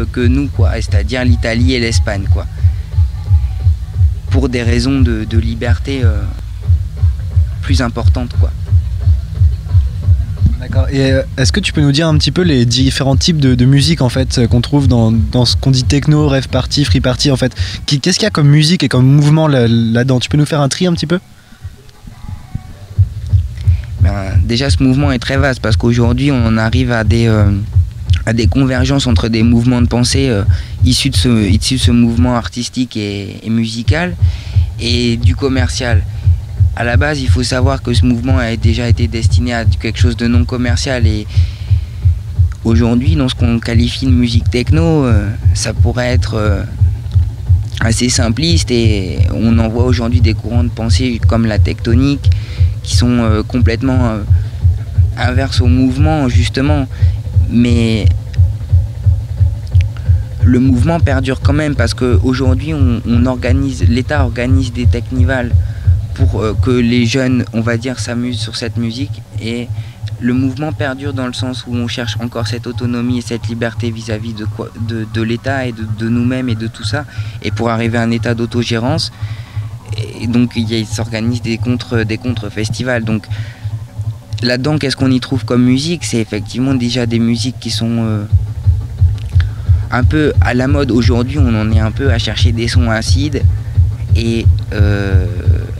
que nous, quoi, c'est-à-dire l'Italie et l'Espagne, quoi, pour des raisons de liberté plus importantes, quoi. D'accord. Et est-ce que tu peux nous dire un petit peu les différents types de musique en fait qu'on trouve dans ce qu'on dit techno, rave party, free party en fait? Qu'est-ce qu'il y a comme musique et comme mouvement là-dedans? Tu peux nous faire un tri un petit peu? Déjà, ce mouvement est très vaste parce qu'aujourd'hui, on arrive à des convergences entre des mouvements de pensée issus de ce mouvement artistique et musical et du commercial. À la base, il faut savoir que ce mouvement a déjà été destiné à quelque chose de non commercial et aujourd'hui, dans ce qu'on qualifie de musique techno, ça pourrait être assez simpliste et on en voit aujourd'hui des courants de pensée comme la tectonique qui sont complètement inverses au mouvement justement, mais le mouvement perdure quand même parce qu'aujourd'hui l'État organise des technivals pour que les jeunes, on va dire, s'amusent sur cette musique et le mouvement perdure dans le sens où on cherche encore cette autonomie et cette liberté vis-à-vis de l'État et de nous-mêmes et de tout ça et pour arriver à un état d'autogérance et donc il s'organise des contre-festivals. Donc là-dedans, qu'est-ce qu'on y trouve comme musique? C'est effectivement déjà des musiques qui sont un peu à la mode aujourd'hui. On en est un peu à chercher des sons acides et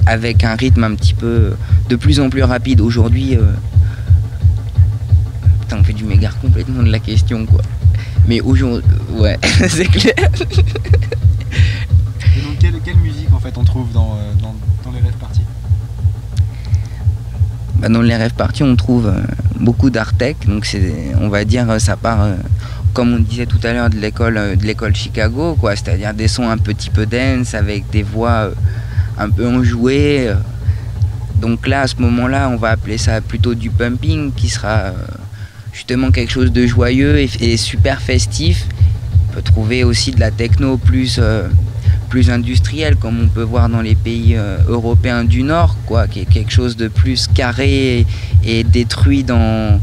avec un rythme un petit peu de plus en plus rapide aujourd'hui. Putain, en fait, je m'égare complètement de la question, quoi. Mais aujourd'hui, ouais, c'est clair. Et donc, quelle musique en fait on trouve dans les rave parties? Dans les rave parties, on trouve beaucoup d'art tech. Donc, on va dire, ça part, comme on disait tout à l'heure, de l'école Chicago, quoi. C'est-à-dire des sons un petit peu dance avec des voix un peu enjouées. Donc là, à ce moment-là, on va appeler ça plutôt du pumping, qui sera justement quelque chose de joyeux et super festif. On peut trouver aussi de la techno plus industrielle, comme on peut voir dans les pays européens du Nord, quoi, qui est quelque chose de plus carré et détruit dans,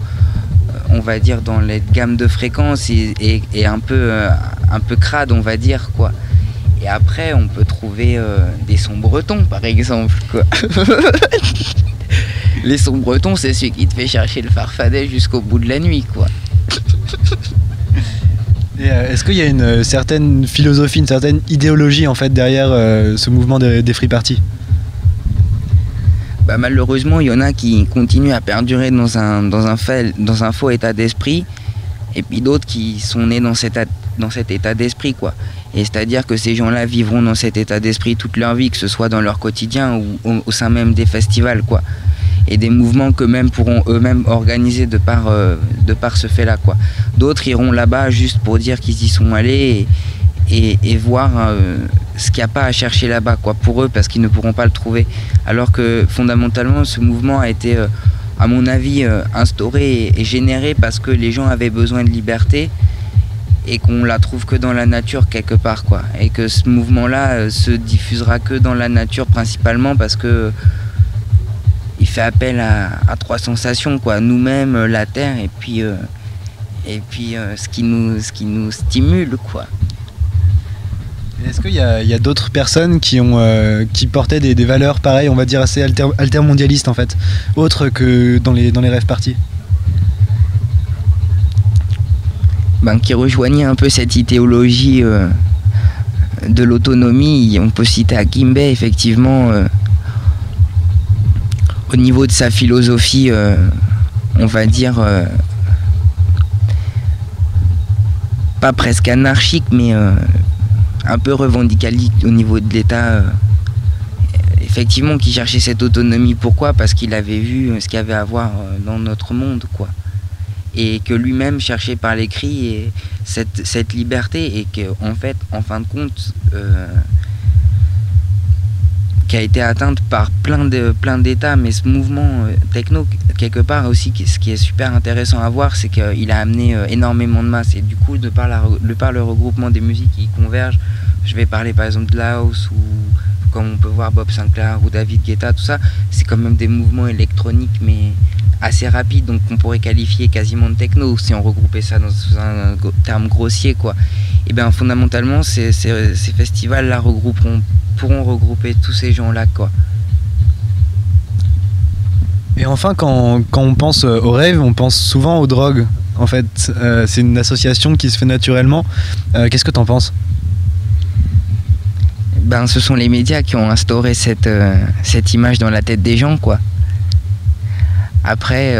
on va dire, dans les gammes de fréquences et un peu crade, on va dire, quoi. Et après, on peut trouver des sons bretons, par exemple, quoi. Les sons bretons, c'est celui qui te fait chercher le farfadet jusqu'au bout de la nuit, quoi. Et est-ce qu'il y a une certaine philosophie, une certaine idéologie en fait derrière ce mouvement des free parties? Malheureusement, il y en a qui continuent à perdurer dans un faux état d'esprit, et puis d'autres qui sont nés dans cet état d'esprit, quoi. Et c'est-à-dire que ces gens-là vivront dans cet état d'esprit toute leur vie, que ce soit dans leur quotidien ou au sein même des festivals, quoi. Et des mouvements qu'eux-mêmes pourront eux-mêmes organiser de par ce fait-là, quoi. D'autres iront là-bas juste pour dire qu'ils y sont allés et voir ce qu'il n'y a pas à chercher là-bas, quoi, pour eux, parce qu'ils ne pourront pas le trouver. Alors que fondamentalement, ce mouvement a été, à mon avis, instauré et généré parce que les gens avaient besoin de liberté et qu'on la trouve que dans la nature quelque part, quoi. Et que ce mouvement-là se diffusera que dans la nature principalement parce que il fait appel à trois sensations, quoi, nous-mêmes, la terre et puis ce qui nous stimule, quoi. Est-ce qu'il y a d'autres personnes qui portaient des valeurs pareilles, on va dire assez altermondialistes en fait, autres que dans les rave parties? Qui rejoignait un peu cette idéologie de l'autonomie. On peut citer Akimbe, effectivement. Au niveau de sa philosophie, on va dire, pas presque anarchique, mais un peu revendicatique au niveau de l'État. Effectivement, qui cherchait cette autonomie. Pourquoi? Parce qu'il avait vu ce qu'il y avait à voir dans notre monde, quoi. Et que lui-même cherchait par l'écrit et cette liberté, et qu'en fait, en fin de compte, qui a été atteinte par plein d'états, mais ce mouvement techno, quelque part aussi, ce qui est super intéressant à voir, c'est qu'il a amené énormément de masse, et du coup, de par le regroupement des musiques qui convergent, je vais parler par exemple de la house, ou comme on peut voir Bob Sinclair ou David Guetta, tout ça, c'est quand même des mouvements électroniques, mais assez rapides, donc on pourrait qualifier quasiment de techno, si on regroupait ça dans un terme grossier, quoi. et bien fondamentalement ces festivals-là pourront regrouper tous ces gens-là, quoi. Et enfin, quand on pense aux rêves, on pense souvent aux drogues. En fait, c'est une association qui se fait naturellement. Qu'est-ce que t'en penses? Ben, ce sont les médias qui ont instauré cette image dans la tête des gens, quoi. Après,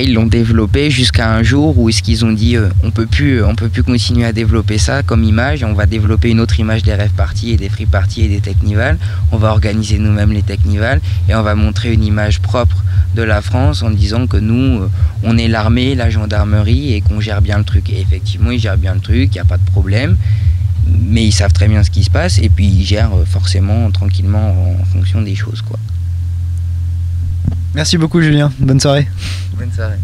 ils l'ont développé jusqu'à un jour où est-ce qu'ils ont dit on peut plus continuer à développer ça comme image, on va développer une autre image des rave parties et des free parties et des technivals, on va organiser nous-mêmes les technivals et on va montrer une image propre de la France en disant que nous on est l'armée, la gendarmerie et qu'on gère bien le truc. Et effectivement ils gèrent bien le truc, il n'y a pas de problème, mais ils savent très bien ce qui se passe et puis ils gèrent forcément tranquillement en fonction des choses, quoi. Merci beaucoup Julien, bonne soirée. Bonne soirée.